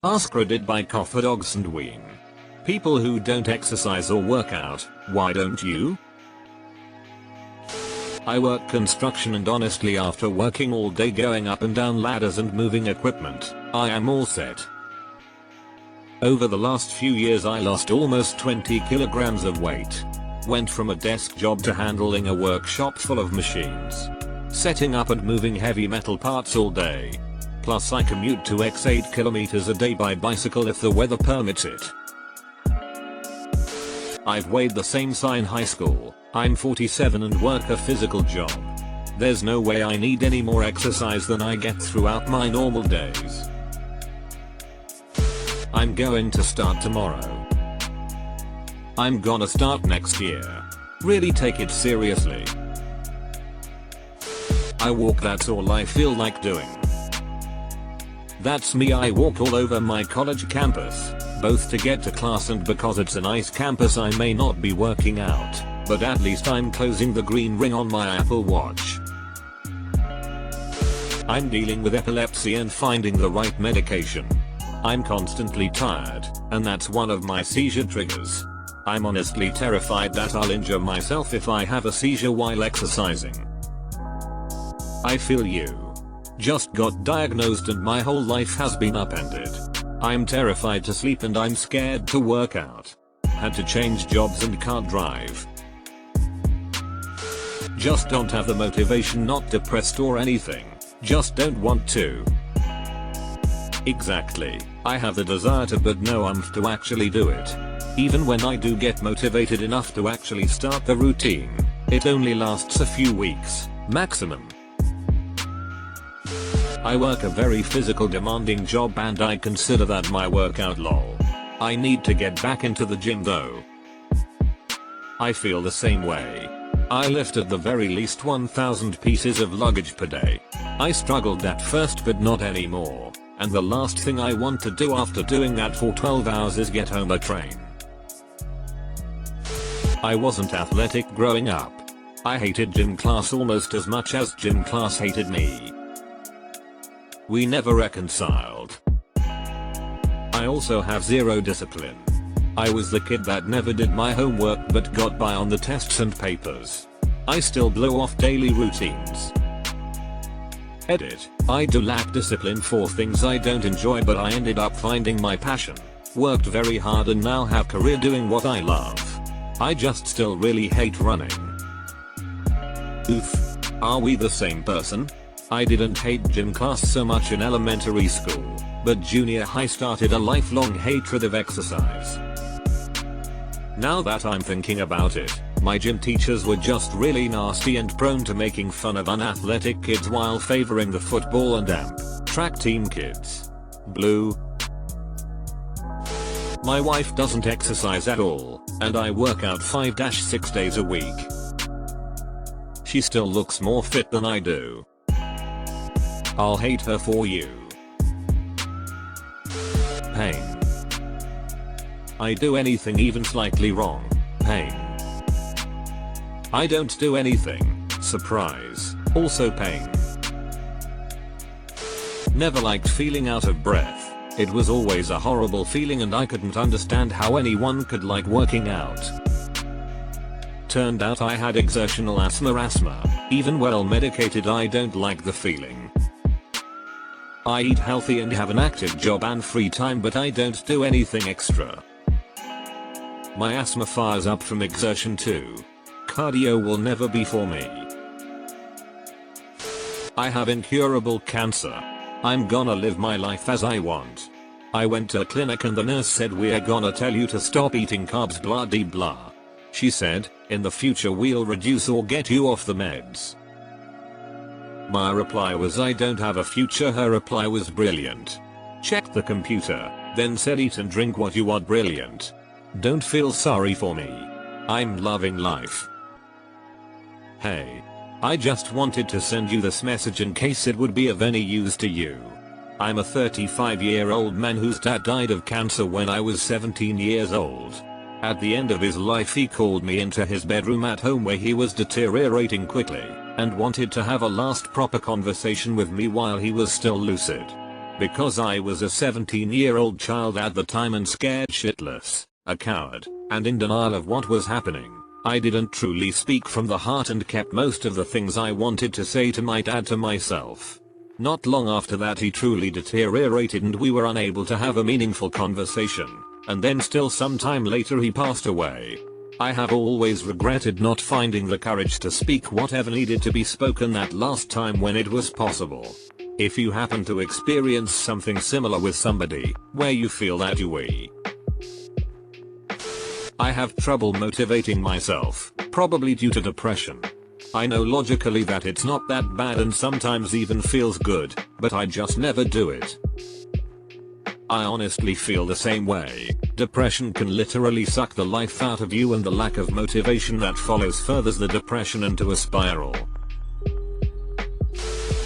AskReddit by Coffee Dogs and Ween. People who don't exercise or work out, why don't you? I work construction and honestly after working all day going up and down ladders and moving equipment, I am all set. Over the last few years I lost almost 20 kilograms of weight. Went from a desk job to handling a workshop full of machines. Setting up and moving heavy metal parts all day. Plus I commute to 8 kilometers a day by bicycle if the weather permits it. I've weighed the same size in high school, I'm 47 and work a physical job. There's no way I need any more exercise than I get throughout my normal days. I'm going to start tomorrow. I'm gonna start next year. Really take it seriously. I walk, that's all I feel like doing. That's me, I walk all over my college campus, both to get to class and because it's a nice campus I may not be working out, but at least I'm closing the green ring on my Apple Watch. I'm dealing with epilepsy and finding the right medication. I'm constantly tired, and that's one of my seizure triggers. I'm honestly terrified that I'll injure myself if I have a seizure while exercising. I feel you. Just got diagnosed and my whole life has been upended. I'm terrified to sleep and I'm scared to work out. Had to change jobs and can't drive. Just don't have the motivation, not depressed or anything. Just don't want to. Exactly. I have the desire to but no umph to actually do it. Even when I do get motivated enough to actually start the routine, it only lasts a few weeks, maximum. I work a very physical demanding job and I consider that my workout lol. I need to get back into the gym though. I feel the same way. I lift at the very least 1,000 pieces of luggage per day. I struggled at first but not anymore, and the last thing I want to do after doing that for 12 hours is get home or train. I wasn't athletic growing up. I hated gym class almost as much as gym class hated me. We never reconciled. I also have zero discipline. I was the kid that never did my homework but got by on the tests and papers. I still blow off daily routines. Edit. I do lack discipline for things I don't enjoy but I ended up finding my passion. Worked very hard and now have career doing what I love. I just still really hate running. Oof. Are we the same person? I didn't hate gym class so much in elementary school, but junior high started a lifelong hatred of exercise. Now that I'm thinking about it, my gym teachers were just really nasty and prone to making fun of unathletic kids while favoring the football and track team kids. Blue. My wife doesn't exercise at all, and I work out 5-6 days a week. She still looks more fit than I do. I'll hate her for you. Pain. I do anything even slightly wrong. Pain. I don't do anything. Surprise. Also pain. Never liked feeling out of breath. It was always a horrible feeling and I couldn't understand how anyone could like working out. Turned out I had exertional asthma. Even well medicated I don't like the feeling. I eat healthy and have an active job and free time but I don't do anything extra. My asthma fires up from exertion too. Cardio will never be for me. I have incurable cancer. I'm gonna live my life as I want. I went to a clinic and the nurse said we're gonna tell you to stop eating carbs blah de blah. She said, in the future we'll reduce or get you off the meds. My reply was I don't have a future. Her reply was brilliant. Checked the computer, then said eat and drink what you want. Brilliant. Don't feel sorry for me. I'm loving life. Hey. I just wanted to send you this message in case it would be of any use to you. I'm a 35-year-old man whose dad died of cancer when I was 17 years old. At the end of his life he called me into his bedroom at home where he was deteriorating quickly, and wanted to have a last proper conversation with me while he was still lucid. Because I was a 17-year-old child at the time and scared shitless, a coward, and in denial of what was happening. I didn't truly speak from the heart and kept most of the things I wanted to say to my dad to myself. Not long after that he truly deteriorated and we were unable to have a meaningful conversation, and then still some time later he passed away. I have always regretted not finding the courage to speak whatever needed to be spoken that last time when it was possible. If you happen to experience something similar with somebody, where you feel that I have trouble motivating myself, probably due to depression. I know logically that it's not that bad and sometimes even feels good, but I just never do it. I honestly feel the same way. Depression can literally suck the life out of you and the lack of motivation that follows furthers the depression into a spiral.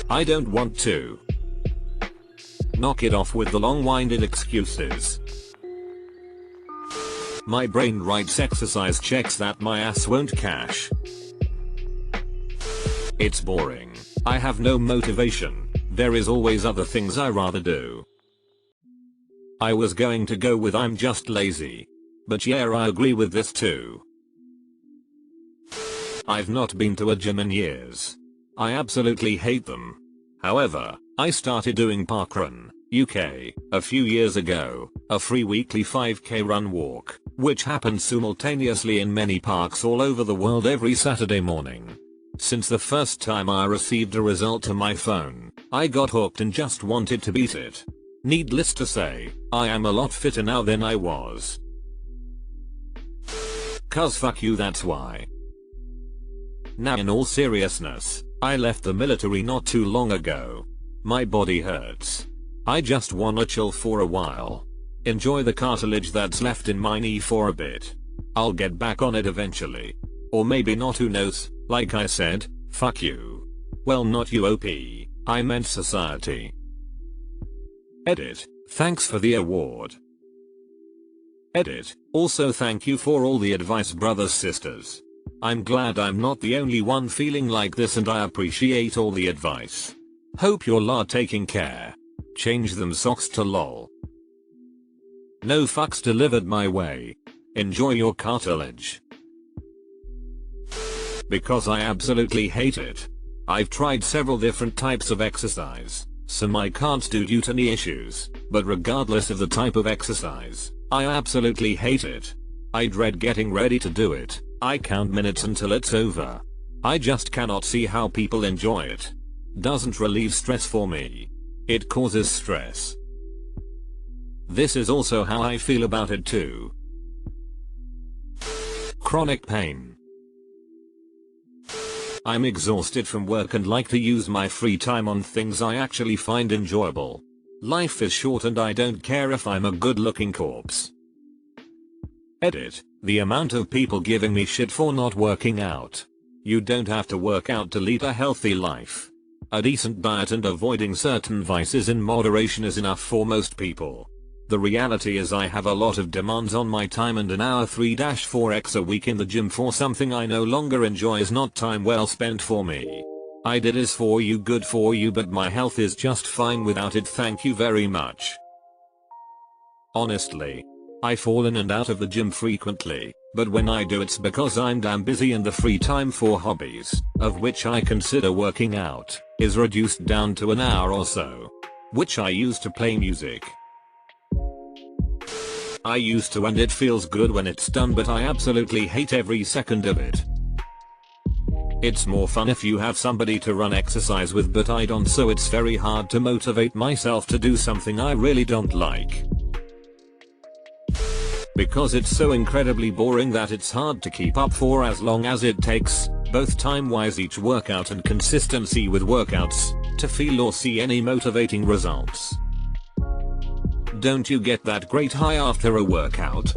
I don't want to. Knock it off with the long-winded excuses. My brain writes exercise checks that my ass won't cash. It's boring. I have no motivation. There is always other things I rather do. I was going to go with I'm just lazy. But yeah, I agree with this too. I've not been to a gym in years. I absolutely hate them. However, I started doing parkrun, UK, a few years ago, a free weekly 5k run walk, which happens simultaneously in many parks all over the world every Saturday morning. Since the first time I received a result to my phone, I got hooked and just wanted to beat it. Needless to say, I am a lot fitter now than I was. Cause fuck you, that's why. Now in all seriousness, I left the military not too long ago. My body hurts. I just wanna chill for a while. Enjoy the cartilage that's left in my knee for a bit. I'll get back on it eventually. Or maybe not, who knows. Like I said, fuck you. Well, not you, OP. I meant society. Edit. Thanks for the award. Edit. Also thank you for all the advice, brothers, sisters. I'm glad I'm not the only one feeling like this and I appreciate all the advice. Hope you're taking care. Change them socks to lol. No fucks delivered my way. Enjoy your cartilage. Because I absolutely hate it. I've tried several different types of exercise. Some I can't do due to knee issues, but regardless of the type of exercise, I absolutely hate it. I dread getting ready to do it. I count minutes until it's over. I just cannot see how people enjoy it. Doesn't relieve stress for me. It causes stress. This is also how I feel about it too. Chronic pain. I'm exhausted from work and like to use my free time on things I actually find enjoyable. Life is short and I don't care if I'm a good-looking corpse. Edit. The amount of people giving me shit for not working out. You don't have to work out to lead a healthy life. A decent diet and avoiding certain vices in moderation is enough for most people. The reality is I have a lot of demands on my time and an hour 3-4x a week in the gym for something I no longer enjoy is not time well spent for me. I did is for you, good for you, but my health is just fine without it, thank you very much. Honestly, I fall in and out of the gym frequently, but when I do it's because I'm damn busy and the free time for hobbies, of which I consider working out, is reduced down to an hour or so, which I use to play music. I used to and it feels good when it's done, but I absolutely hate every second of it. It's more fun if you have somebody to run exercise with, but I don't, so it's very hard to motivate myself to do something I really don't like. Because it's so incredibly boring that it's hard to keep up for as long as it takes, both time-wise each workout and consistency with workouts, to feel or see any motivating results. Don't you get that great high after a workout?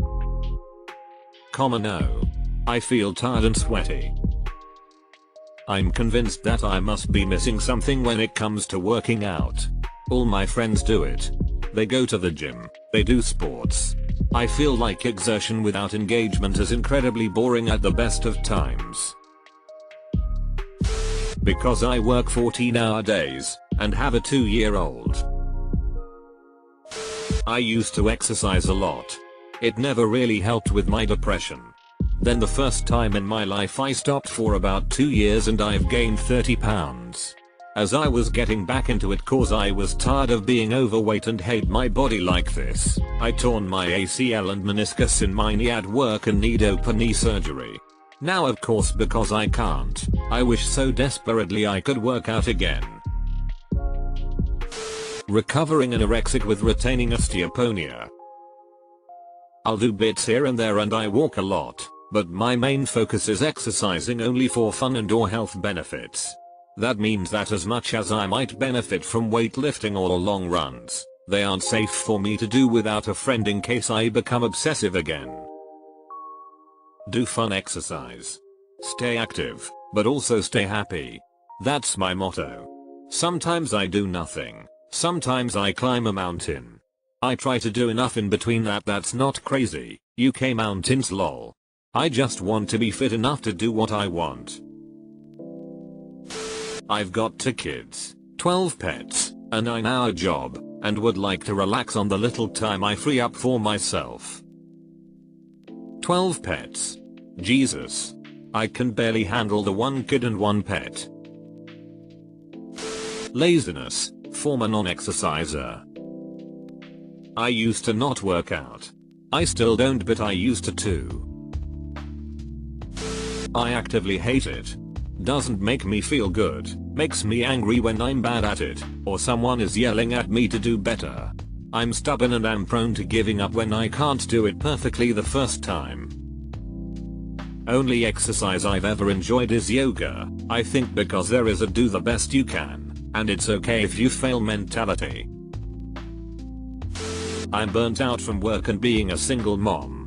No. I feel tired and sweaty. I'm convinced that I must be missing something when it comes to working out. All my friends do it. They go to the gym, they do sports. I feel like exertion without engagement is incredibly boring at the best of times. Because I work 14-hour days, and have a 2-year-old. I used to exercise a lot. It never really helped with my depression. Then the first time in my life I stopped for about 2 years and I've gained 30 pounds. As I was getting back into it cause I was tired of being overweight and hate my body like this, I torn my ACL and meniscus in my knee at work and need open knee surgery. Now of course because I can't, I wish so desperately I could work out again. Recovering anorexic with retaining osteopenia. I'll do bits here and there and I walk a lot, but my main focus is exercising only for fun and or health benefits. That means that as much as I might benefit from weightlifting or long runs, they aren't safe for me to do without a friend in case I become obsessive again. Do fun exercise. Stay active, but also stay happy. That's my motto. Sometimes I do nothing. Sometimes I climb a mountain. I try to do enough in between that's not crazy. UK mountains lol. I just want to be fit enough to do what I want. I've got 2 kids, 12 pets, a 9-hour job, and would like to relax on the little time I free up for myself. 12 pets. Jesus. I can barely handle the 1 kid and 1 pet. Laziness. Former non-exerciser. I used to not work out. I still don't but I used to too. I actively hate it. Doesn't make me feel good, makes me angry when I'm bad at it, or someone is yelling at me to do better. I'm stubborn and am prone to giving up when I can't do it perfectly the first time. Only exercise I've ever enjoyed is yoga, I think because there is a do the best you can, and it's okay if you fail mentality. I'm burnt out from work and being a single mom.